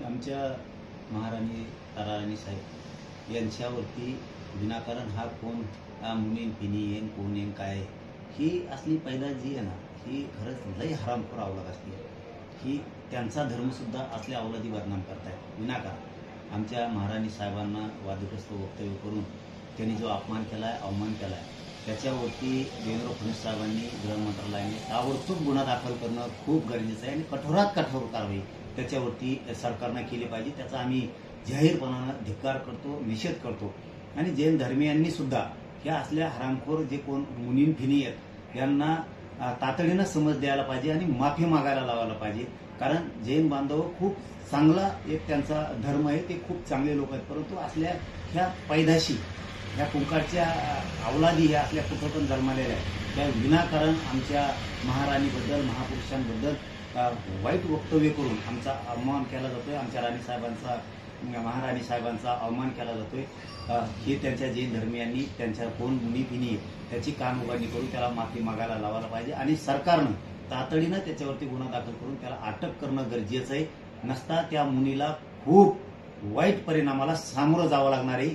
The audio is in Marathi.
आमच्या महाराणी ताराराणी साहेब यांच्यावरती विनाकारण हा कोण मुनीन पिनी येईन कोण येईन काय ही असली पैदा जी आहे ना ही खरंच लई हरामखोर अवलाद असते. ही त्यांचा धर्मसुद्धा असल्या अवलादी बदनाम करतायत विनाकारण. आमच्या महाराणी साहेबांना वादग्रस्त वक्तव्य करून त्यांनी जो अपमान केला आहे अवमान केला आहे त्याच्यावरती देवेंद्र फडणवीस साहेबांनी गृहमंत्रालयाने ताबडतोब गुन्हा दाखल करणं खूप गरजेचं आहे आणि कठोरात कठोर कारवाई त्याच्यावरती सरकारनं केली पाहिजे. त्याचा आम्ही जाहीरपणानं धिक्कार करतो, निषेध करतो. आणि जैन धर्मीयांनी सुद्धा ह्या असल्या हरामखोर जे कोण मुनीन फिनी आहेत यांना तातडीनं समज द्यायला पाहिजे आणि माफी मागायला लावायला पाहिजे. कारण जैन बांधव खूप चांगला एक त्यांचा धर्म आहे, ते खूप चांगले लोक आहेत. परंतु असल्या ह्या पैदाशी ह्या कुंकाळच्या अवलादी ह्या असल्या कुठं पण जन्मालेल्या आहेत त्या विनाकारण आमच्या महाराणीबद्दल महापुरुषांबद्दल वाईट वक्तव्य करून आमचा अवमान केला जातोय. आमच्या राणीसाहेबांचा महाराणी साहेबांचा अवमान केला जातोय. हे त्यांच्या जैन धर्मियांनी त्यांच्या कोण मुनी पिनी त्याची कान उघडणी करून त्याला माफी मागायला लावायला पाहिजे आणि सरकारनं तातडीनं त्याच्यावरती गुन्हा दाखल करून त्याला अटक करणं गरजेचं आहे. नसता त्या मुनीला खूप वाईट परिणामाला सामोरं जावं लागणार आहे.